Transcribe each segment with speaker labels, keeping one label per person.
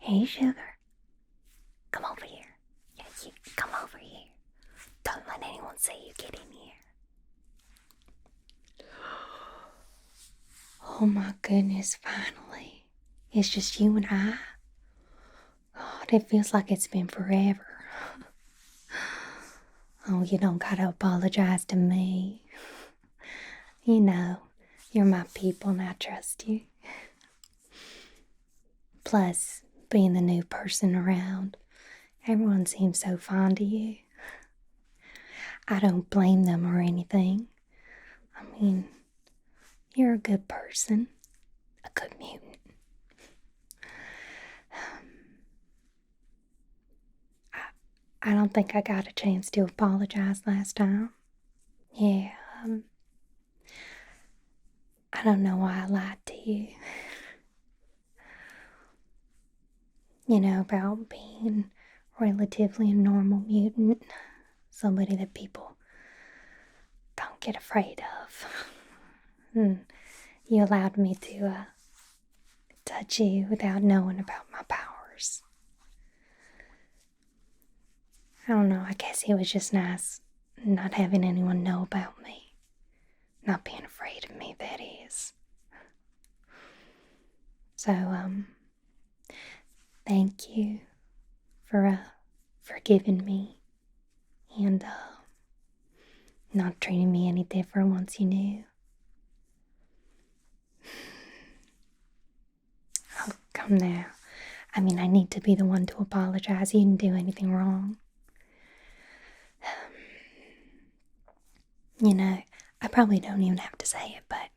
Speaker 1: Hey, sugar. Come over here. Yeah, you come over here. Don't let anyone see you get in here. Oh my goodness, finally. It's just you and I. God, it feels like it's been forever. Oh, you don't gotta apologize to me. You know, you're my people and I trust you. Plus, being the new person around, everyone seems so fond of you. I don't blame them or anything. I mean, you're a good person, a good mutant. I don't think I got a chance to apologize last time. Yeah, I don't know why I lied to you. You know, about being relatively a normal mutant, somebody that people don't get afraid of. And you allowed me to touch you without knowing about my powers. I don't know, I guess it was just nice not having anyone know about me. Not being afraid of me, that is. So, thank you for forgiving me and not treating me any different once you knew. Oh, come now. I mean, I need to be the one to apologize. You didn't do anything wrong. You know, I probably don't even have to say it, but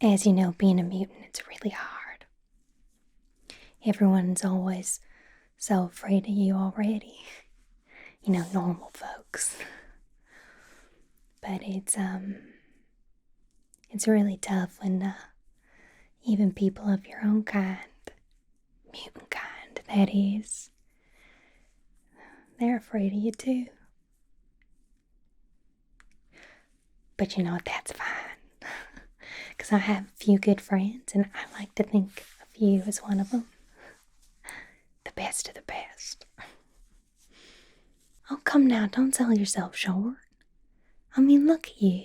Speaker 1: as you know, being a mutant, it's really hard. Everyone's always so afraid of you already. You know, normal folks. But it's really tough when even people of your own kind, mutant kind, that is, they're afraid of you too. But you know what, that's fine. Because I have a few good friends, and I like to think of you as one of them. The best of the best. Oh, come now, don't sell yourself short. I mean, look at you.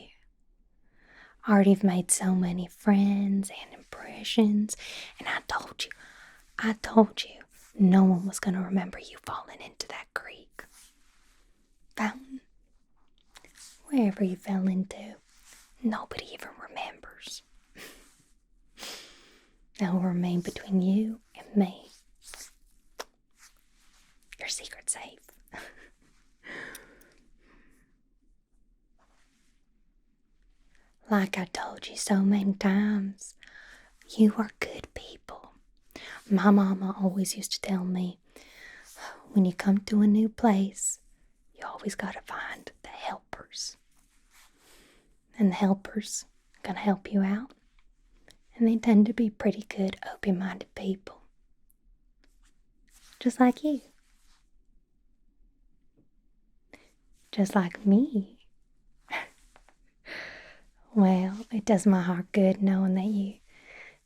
Speaker 1: Already have made so many friends and impressions, and I told you, no one was going to remember you falling into that creek. Fountain? Wherever you fell into, nobody even remembers. That will remain between you and me. Your secret's safe. Like I told you so many times, you are good people. My mama always used to tell me, when you come to a new place, you always gotta find the helpers. And the helpers are gonna help you out. And they tend to be pretty good, open-minded people. Just like you. Just like me. Well, it does my heart good knowing that you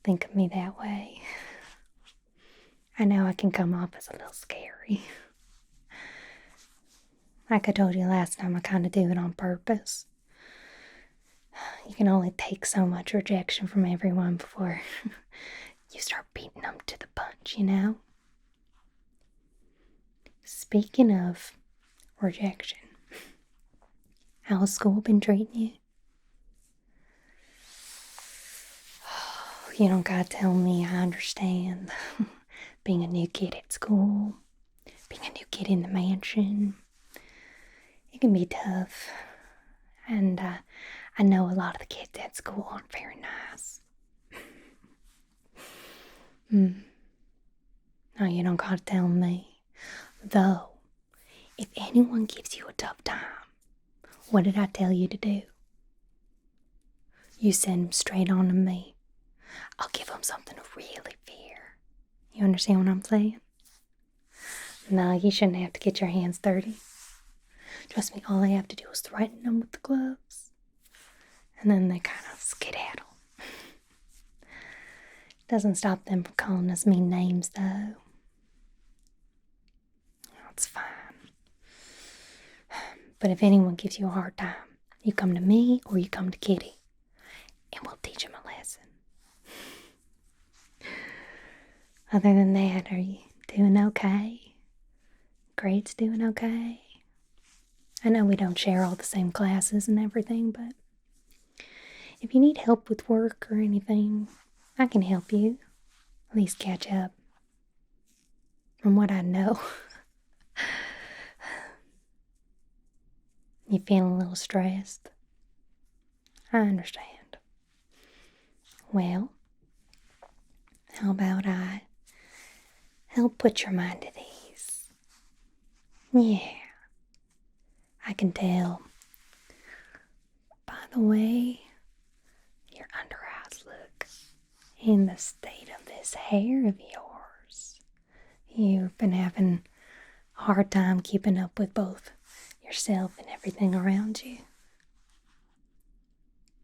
Speaker 1: think of me that way. I know I can come off as a little scary. Like I told you last time, I kind of do it on purpose. You can only take so much rejection from everyone before you start beating them to the punch, you know? Speaking of rejection, how's school been treating you? You don't gotta tell me, I understand. Being a new kid at school, being a new kid in the mansion, it can be tough. And I know a lot of the kids at school aren't very nice. No, you don't gotta tell me. Though, if anyone gives you a tough time, what did I tell you to do? You send them straight on to me. I'll give them something to really fear. You understand what I'm saying? No, you shouldn't have to get your hands dirty. Trust me, all I have to do is threaten them with the gloves. And then they kind of skedaddle. Doesn't stop them from calling us mean names, though. That's fine. But if anyone gives you a hard time, you come to me or you come to Kitty, and we'll teach him a lesson. Other than that, are you doing okay? Grades doing okay? I know we don't share all the same classes and everything, but if you need help with work or anything, I can help you. At least catch up. From what I know. You feeling a little stressed? I understand. Well, how about I help put your mind at ease? Yeah, I can tell. By the way, your under eyes look in the state of this hair of yours. You've been having a hard time keeping up with both yourself and everything around you.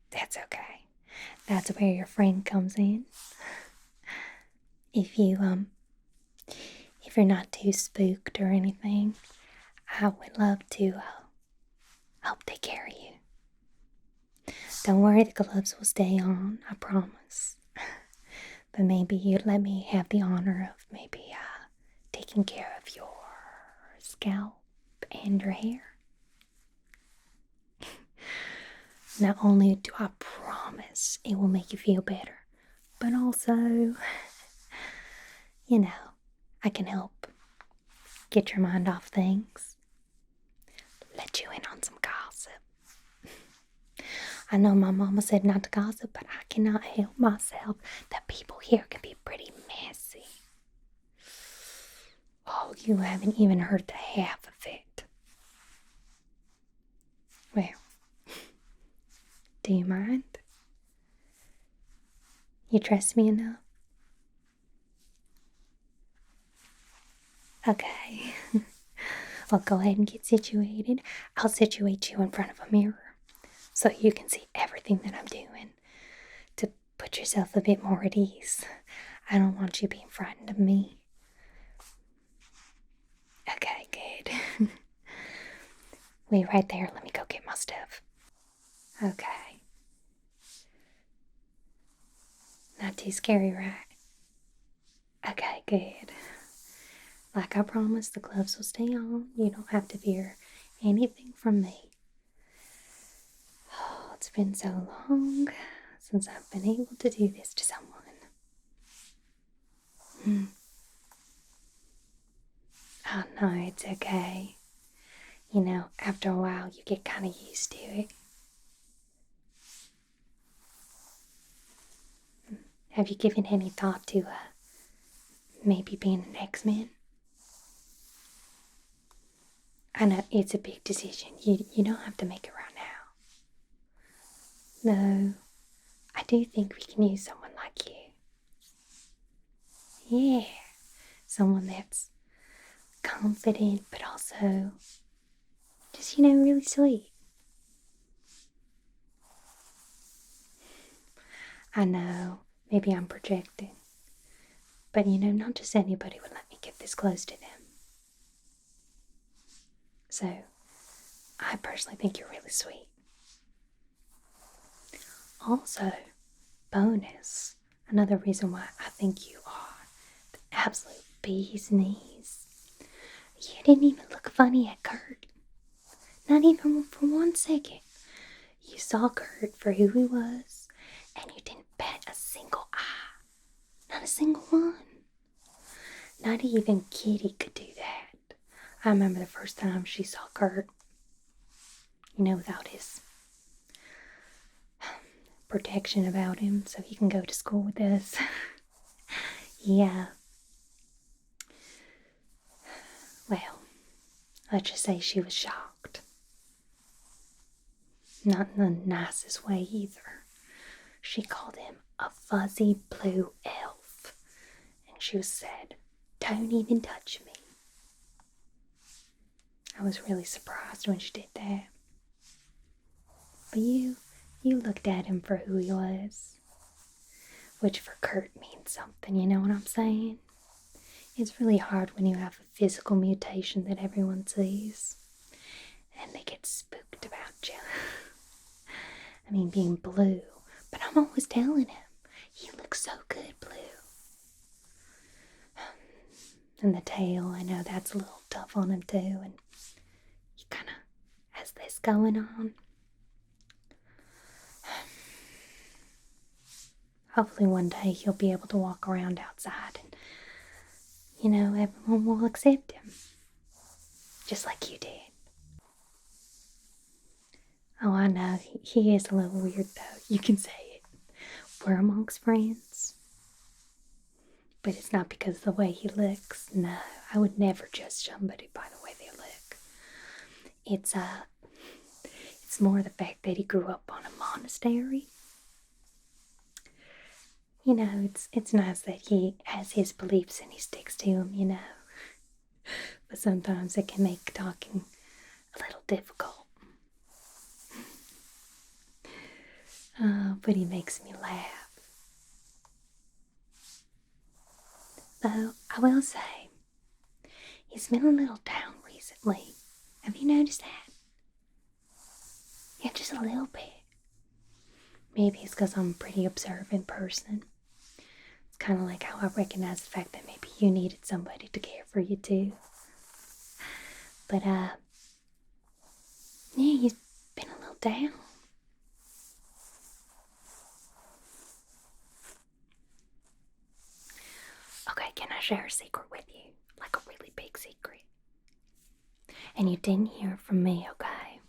Speaker 1: That's okay. That's where your friend comes in. If you're not too spooked or anything, I would love to help take care of you. Don't worry, the gloves will stay on, I promise. But maybe you'd let me have the honor of maybe taking care of your scalp and your hair. Not only do I promise it will make you feel better, but also, I can help get your mind off things. Let you in on some gossip. I know my mama said not to gossip, but I cannot help myself. The people here can be pretty messy. Oh, you haven't even heard the half of it. Well, do you mind? You trust me enough? Okay. Well, go ahead and get situated. I'll situate you in front of a mirror so you can see everything that I'm doing to put yourself a bit more at ease. I don't want you being frightened of me. Okay, good. Wait right there. Let me go get my stuff. Okay. Not too scary, right? Okay, good. Like I promised, the gloves will stay on. You don't have to fear anything from me. Oh, it's been so long since I've been able to do this to someone. Oh no, it's okay. After a while you get kind of used to it. Have you given any thought to maybe being an X-Men? I know it's a big decision. You don't have to make it right now. No, I do think we can use someone like you. Yeah, someone that's confident but also just, really sweet. I know, maybe I'm projecting. But not just anybody would let me get this close to them. So, I personally think you're really sweet. Also, bonus, another reason why I think you are the absolute bee's knees. You didn't even look funny at Kurt. Not even for 1 second. You saw Kurt for who he was, and you didn't bat a single eye. Not a single one. Not even Kitty could do that. I remember the first time she saw Kurt, without his protection about him so he can go to school with us. Yeah. Well, let's just say she was shocked. Not in the nicest way either. She called him a fuzzy blue elf. And she said, "Don't even touch me." I was really surprised when she did that. But you looked at him for who he was. which for Kurt means something, you know what I'm saying? It's really hard when you have a physical mutation that everyone sees and they get spooked about you. I mean, being blue, but I'm always telling him, he looks so good blue. And the tail, I know that's a little tough on him too, and he kind of has this going on. Hopefully one day he'll be able to walk around outside and, you know, everyone will accept him. Just like you did. Oh, I know, he is a little weird though, you can say it. We're amongst friends. But it's not because of the way he looks. No, I would never judge somebody by the way they look. It's more the fact that he grew up on a monastery. You know, it's nice that he has his beliefs and he sticks to them, you know. But sometimes it can make talking a little difficult. But he makes me laugh. Though, I will say, he's been a little down recently. Have you noticed that? Yeah, just a little bit. Maybe it's because I'm a pretty observant person. It's kind of like how I recognize the fact that maybe you needed somebody to care for you too. But, yeah, he's been a little down. Okay, can I share a secret with you? Like a really big secret. And you didn't hear it from me, okay?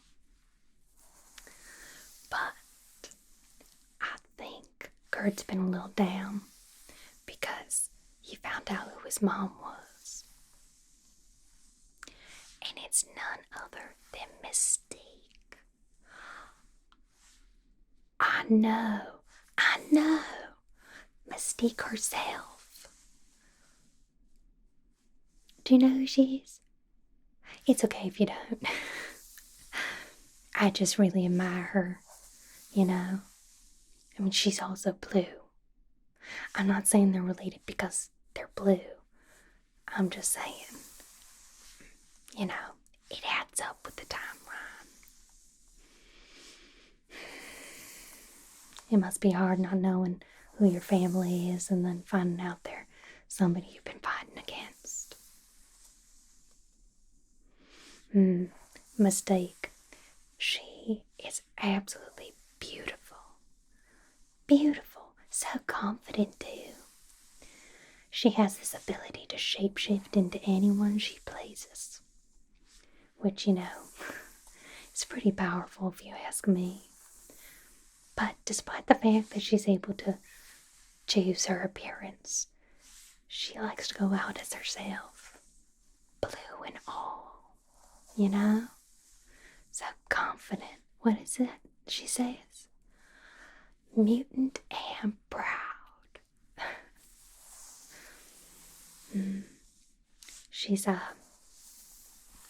Speaker 1: But I think Kurt's been a little down because he found out who his mom was. And it's none other than Mystique. I know. Mystique herself. Do you know who she is? It's okay if you don't. I just really admire her, you know. I mean, she's also blue. I'm not saying they're related because they're blue. I'm just saying, you know, it adds up with the timeline. It must be hard not knowing who your family is and then finding out they're somebody you've been fighting against. Mystique. She is absolutely beautiful. Beautiful. So confident too. She has this ability to shapeshift into anyone she pleases. Which, you know, is pretty powerful if you ask me. But despite the fact that she's able to choose her appearance, she likes to go out as herself. Blue and all. You know? So confident. What is it she says? Mutant and proud. She's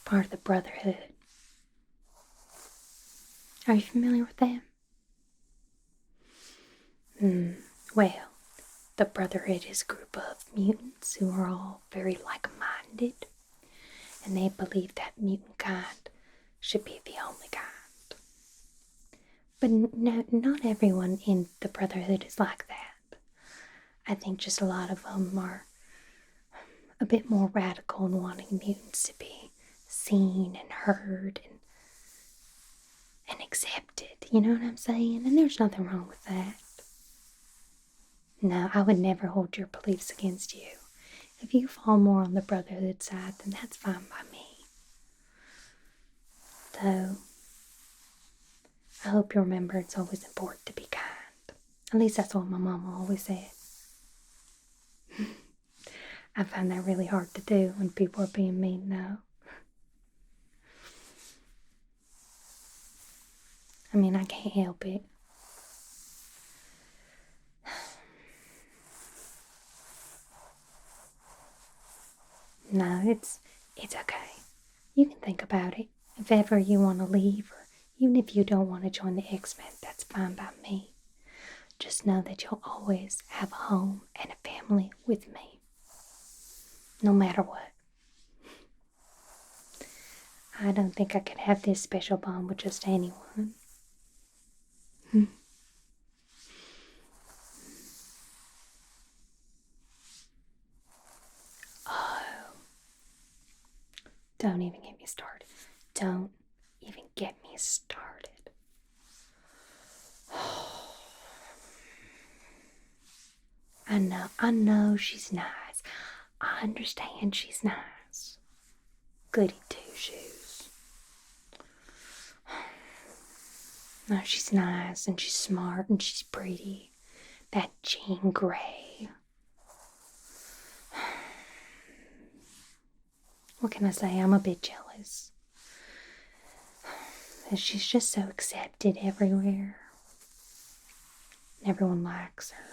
Speaker 1: part of the Brotherhood. Are you familiar with them? Well, the Brotherhood is a group of mutants who are all very like-minded, and they believe that mutant kind should be the only kind. But no, not everyone in the Brotherhood is like that. I think just a lot of them are a bit more radical in wanting mutants to be seen and heard and accepted. You know what I'm saying? And there's nothing wrong with that. No, I would never hold your beliefs against you. If you fall more on the Brotherhood side, then that's fine by me. Though, I hope you remember it's always important to be kind. At least that's what my mama always said. I find that really hard to do when people are being mean, though. I mean, I can't help it. No, it's okay. You can think about it. If ever you want to leave, or even if you don't want to join the X-Men, that's fine by me. just know that you'll always have a home and a family with me. No matter what. I don't think I could have this special bond with just anyone. Oh. Don't even get me started. Don't even get me started. I know she's nice. I understand she's nice. Goody two-shoes. No, she's nice and she's smart and she's pretty. That Jean Grey. What can I say? I'm a bit jealous. She's just so accepted everywhere. Everyone likes her.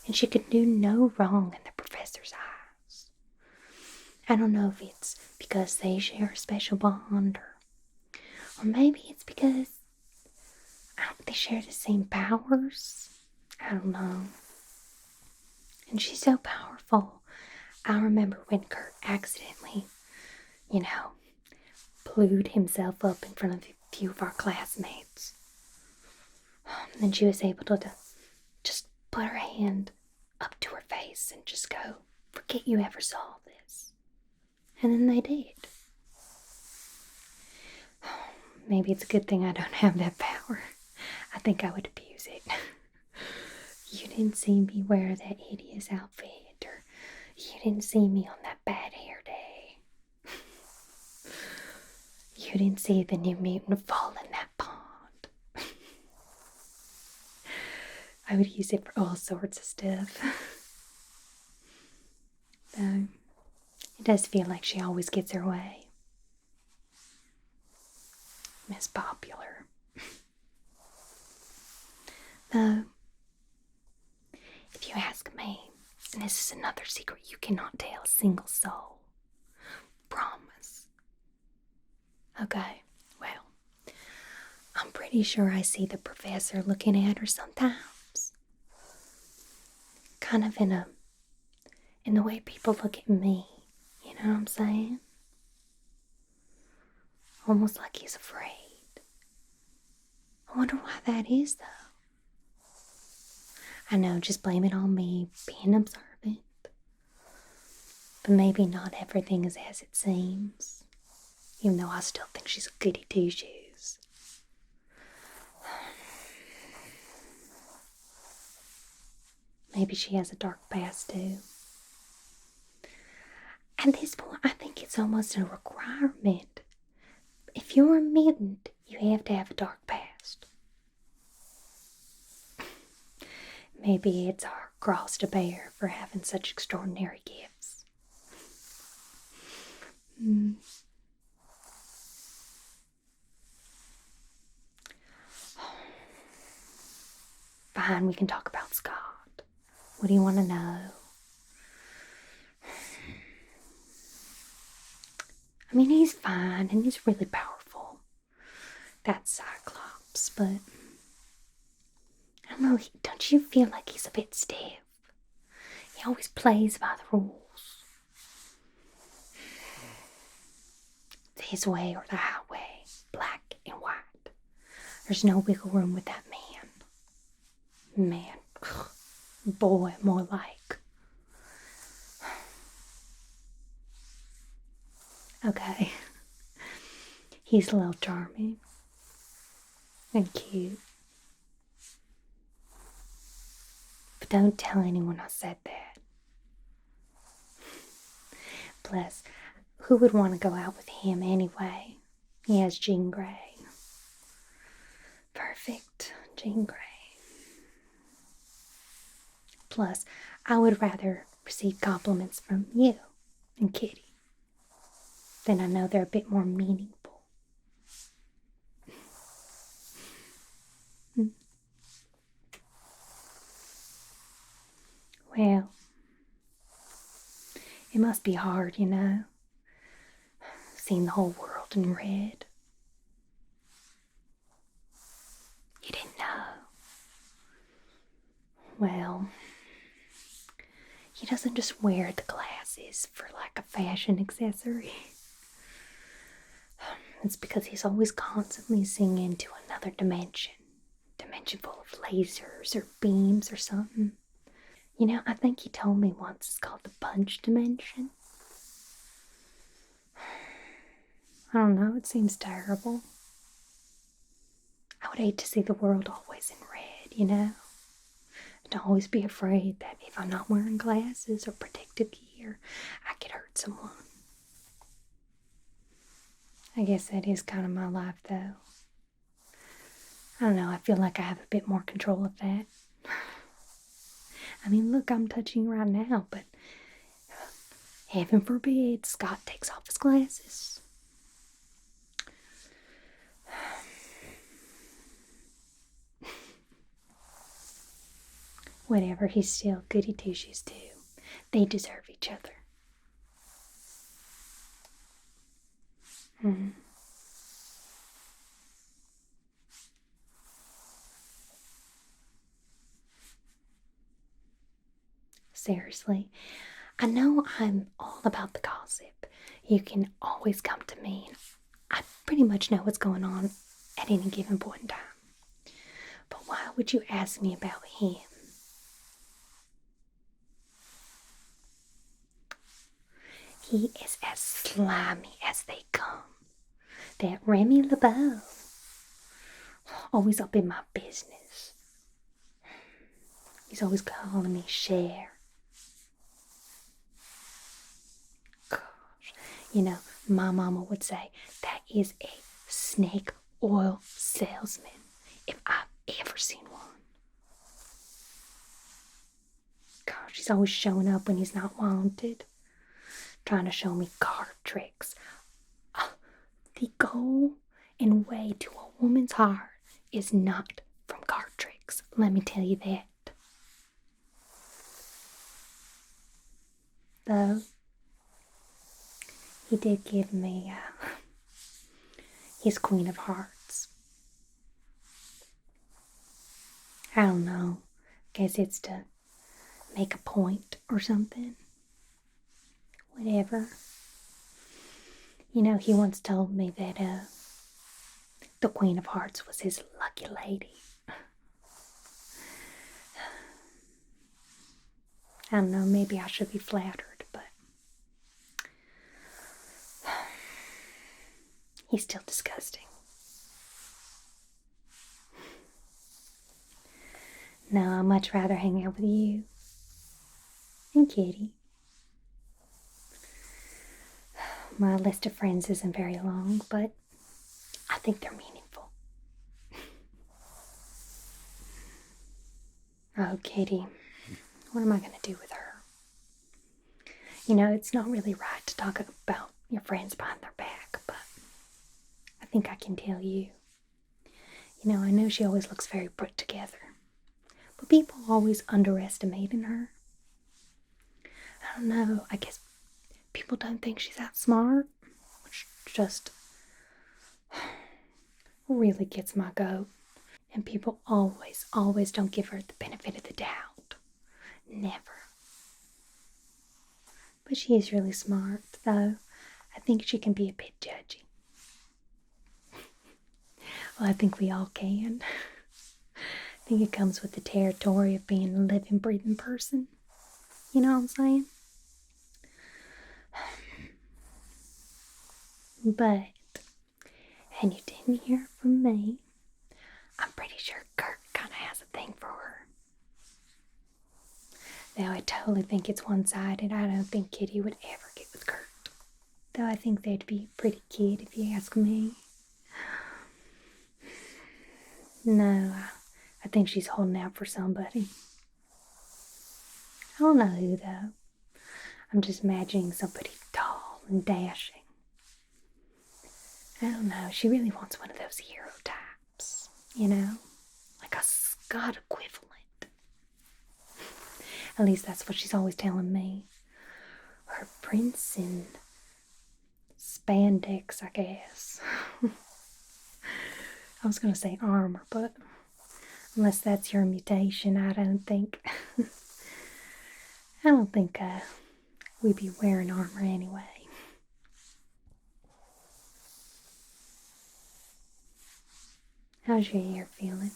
Speaker 1: And she could do no wrong in the professor's eyes. I don't know if it's because they share a special bond, or maybe it's because they share the same powers. I don't know. And she's so powerful. I remember when Kurt accidentally, glued himself up in front of a few of our classmates. And she was able to just put her hand up to her face and just go, "Forget you ever saw this." And then they did. Maybe it's a good thing I don't have that power. I think I would abuse it. You didn't see me wear that hideous outfit, or you didn't see me on that bad hair day. You didn't see the new mutant fall in that pond. I would use it for all sorts of stuff. Though, it does feel like she always gets her way. Miss Popular. Though, if you ask me, and this is another secret you cannot tell a single soul. Promise. Okay, well, I'm pretty sure I see the professor looking at her sometimes. Kind of in the way people look at me. You know what I'm saying? Almost like he's afraid. I wonder why that is, though. I know, just blame it on me being observant. But maybe not everything is as it seems. Even though I still think she's a goody two-shoes. Maybe she has a dark past, too. At this point, I think it's almost a requirement. If you're a mutant, you have to have a dark past. Maybe it's our cross to bear for having such extraordinary gifts. Fine, we can talk about Scott. What do you want to know? I mean, he's fine and he's really powerful. That's Cyclops, but I don't know, don't you feel like he's a bit stiff? He always plays by the rules. It's his way or the highway, black and white. There's no wiggle room with that man. Man, boy, more like. Okay. He's a little charming and cute. But don't tell anyone I said that. Plus, who would want to go out with him anyway? He has Jean Grey. Perfect Jean Grey. Plus, I would rather receive compliments from you and Kitty. Then I know they're a bit more meaningful. Well, it must be hard, seeing the whole world in red. You didn't know. Well, he doesn't just wear the glasses for like a fashion accessory. It's because he's always constantly seeing into another dimension. Dimension full of lasers or beams or something. You know, I think he told me once it's called the punch dimension. I don't know, it seems terrible. I would hate to see the world always in red, you know? To always be afraid that if I'm not wearing glasses or protective gear, I could hurt someone. I guess that is kind of my life, though. I don't know, I feel like I have a bit more control of that. I mean, look, I'm touching you right now, but heaven forbid Scott takes off his glasses. Whatever, he's still goody two-shoes too. They deserve each other. Seriously, I know I'm all about the gossip. You can always come to me. I pretty much know what's going on at any given point in time. But why would you ask me about him? He is as slimy as they come. That Remy LeBeau. Always up in my business. He's always calling me Cher. Gosh. You know, my mama would say that is a snake oil salesman if I've ever seen one. Gosh, he's always showing up when he's not wanted. Trying to show me card tricks. The goal and way to a woman's heart is not from card tricks. Let me tell you that. Though, he did give me his Queen of Hearts. I don't know. Guess it's to make a point or something. Whatever. You know, he once told me that the Queen of Hearts was his lucky lady. I don't know, maybe I should be flattered, but he's still disgusting. No, I'd much rather hang out with you and Kitty. My list of friends isn't very long, but I think they're meaningful. Oh, Kitty, what am I going to do with her? You know, it's not really right to talk about your friends behind their back, but I think I can tell you. You know, I know she always looks very put together, but people always underestimating her. I don't know, I guess people don't think she's that smart, which just really gets my goat. And people always don't give her the benefit of the doubt. Never. But she is really smart, though I think she can be a bit judgy. Well, I think we all can. I think it comes with the territory of being a living, breathing person. You know what I'm saying? But, and you didn't hear from me, I'm pretty sure Kurt kind of has a thing for her. Now, I totally think it's one-sided. I don't think Kitty would ever get with Kurt. Though I think they'd be a pretty kid if you ask me. No, I think she's holding out for somebody. I don't know who, though. I'm just imagining somebody tall and dashing. I don't know, she really wants one of those hero types, you know? Like a Scott equivalent. At least that's what she's always telling me. Her prince in spandex, I guess. I was gonna say armor, but Unless that's your mutation, I don't think. I don't think we'd be wearing armor anyway. How's your ear feeling?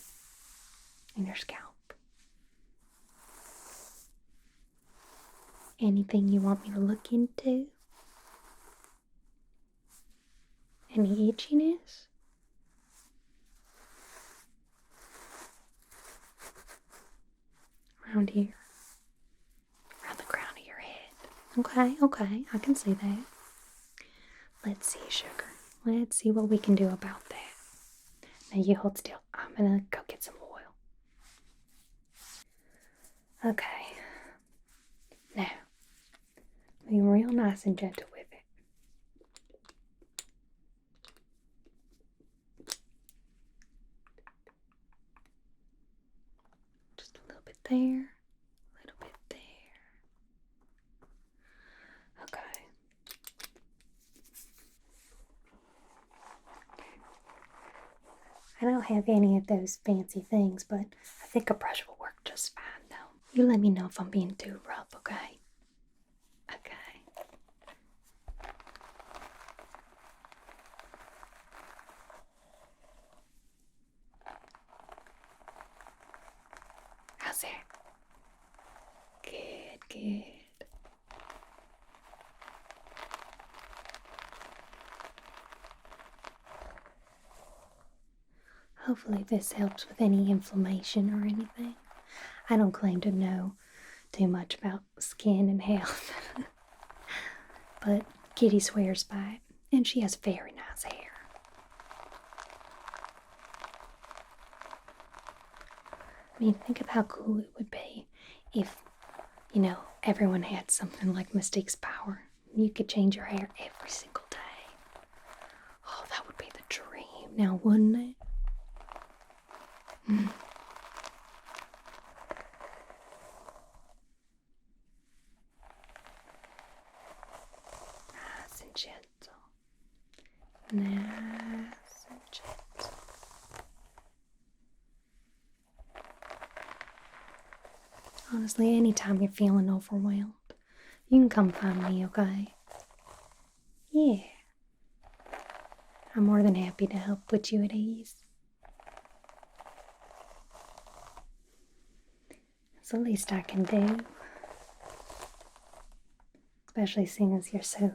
Speaker 1: And your scalp? Anything you want me to look into? Any itchiness? Around here? Around the crown of your head? Okay, I can see that. Let's see, sugar. Let's see what we can do about that. Now you hold still. I'm gonna go get some oil. Okay. Now, be real nice and gentle with it. Just a little bit there, a little bit there. Okay. I don't have any of those fancy things, but I think a brush will work just fine, though. You let me know if I'm being too rough, okay? Okay. How's that? Good, good. Hopefully this helps with any inflammation or anything. I don't claim to know too much about skin and health. But Kitty swears by it, and she has very nice hair. I mean, think of how cool it would be if, everyone had something like Mystique's power. You could change your hair every single day. Oh, that would be the dream now, wouldn't it? Nice and gentle. Nice and gentle. Honestly, anytime you're feeling overwhelmed, you can come find me, okay? Yeah. I'm more than happy to help put you at ease. It's the least I can do. Especially seeing as you're so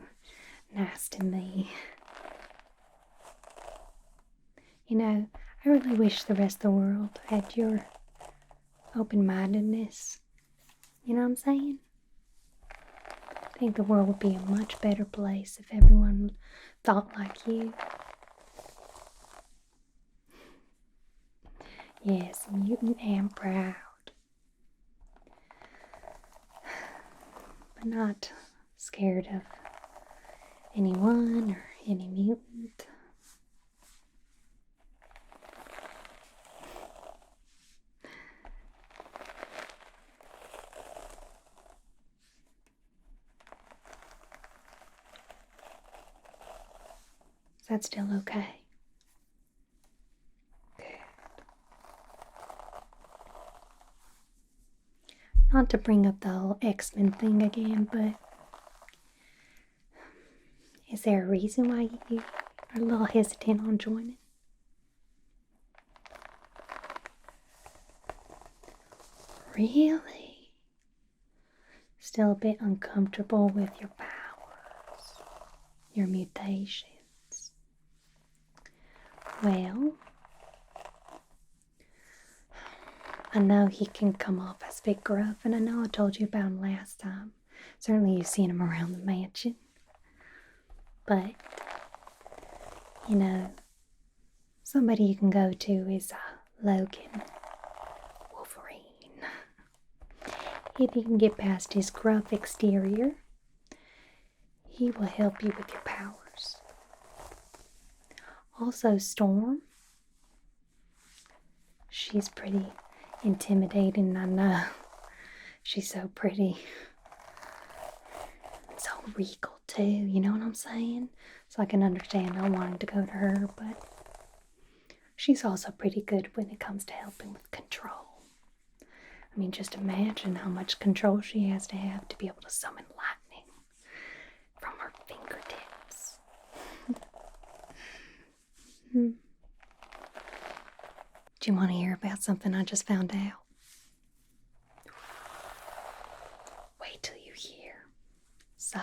Speaker 1: nice to me. I really wish the rest of the world had your open-mindedness. You know what I'm saying? I think the world would be a much better place if everyone thought like you. Yes, mutant and proud. But not scared of anyone or any mutant. Is that still okay? Good. Not to bring up the whole X-Men thing again, but is there a reason why you are a little hesitant on joining? Really? Still a bit uncomfortable with your powers, your mutations? Well, I know he can come off as a bit gruff, and I know I told you about him last time. Certainly you've seen him around the mansion. But, somebody you can go to is Logan Wolverine. If you can get past his gruff exterior, he will help you with your powers. Also, Storm. She's pretty intimidating, I know. She's so pretty. So regal, too, you know what I'm saying? So I can understand not wanting to go to her, but she's also pretty good when it comes to helping with control. I mean, just imagine how much control she has to be able to summon lightning from her fingertips. Do you want to hear about something I just found out? Wait till you hear. So,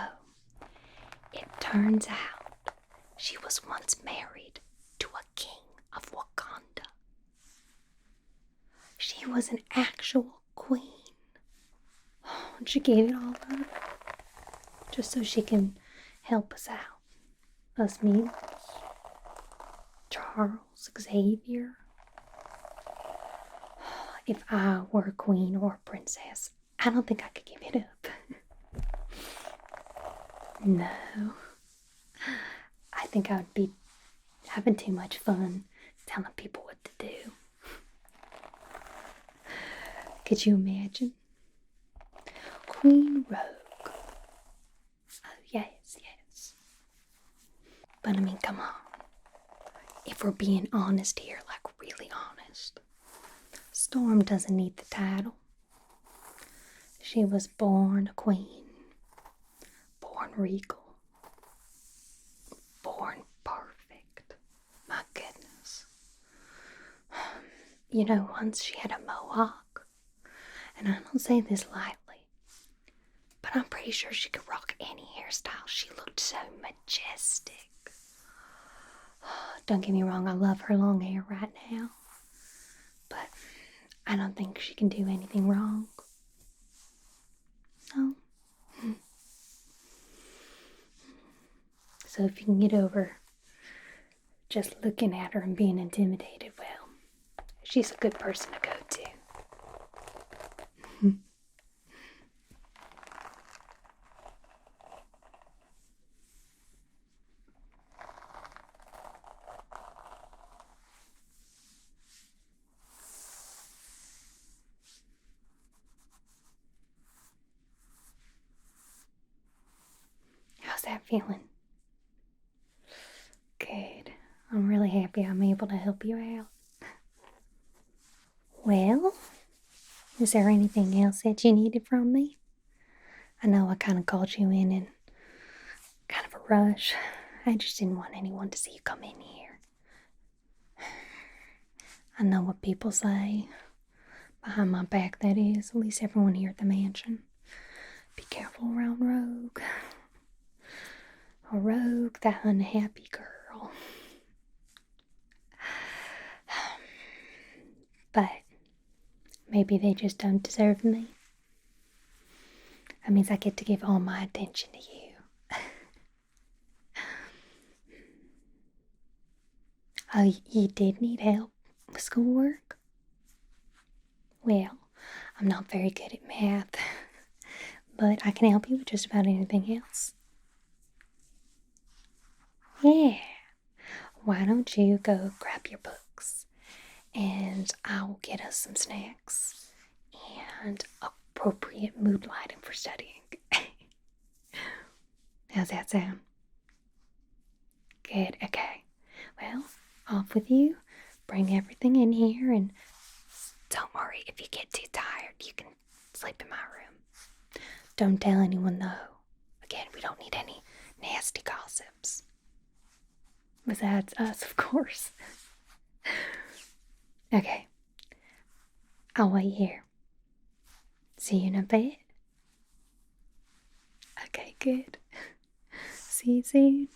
Speaker 1: it turns out she was once married to a king of Wakanda. She was an actual queen. And she gave it all up just so she can help us out. Us mutants. Charles, Xavier. If I were a queen or a princess, I don't think I could give it up. No. I think I would be having too much fun telling people what to do. Could you imagine? Queen Rogue. Oh, yes. But I mean, come on. If we're being honest here, like really honest, Storm doesn't need the title. She was born a queen. Born regal. Born perfect. My goodness. You know, once she had a mohawk. And I don't say this lightly, but I'm pretty sure she could rock any hairstyle. She looked so majestic. Don't get me wrong, I love her long hair right now, but I don't think she can do anything wrong. No. So if you can get over just looking at her and being intimidated, well, she's a good person to go to. How's that feeling? Good. I'm really happy I'm able to help you out. Well, is there anything else that you needed from me? I know I kind of called you in kind of a rush. I just didn't want anyone to see you come in here. I know what people say. Behind my back, that is. At least everyone here at the mansion. Be careful around Rogue. A Rogue, that unhappy girl. But maybe they just don't deserve me. That means I get to give all my attention to you. Oh, you did need help with schoolwork? Well, I'm not very good at math, but I can help you with just about anything else. Yeah. Why don't you go grab your books and I'll get us some snacks and appropriate mood lighting for studying. How's that sound? Good, okay. Well, off with you. Bring everything in here and don't worry, if you get too tired, you can sleep in my room. Don't tell anyone though. Again, we don't need any nasty gossips. Besides us, of course. Okay. I'll wait here. See you in a bit. Okay, good. See you soon.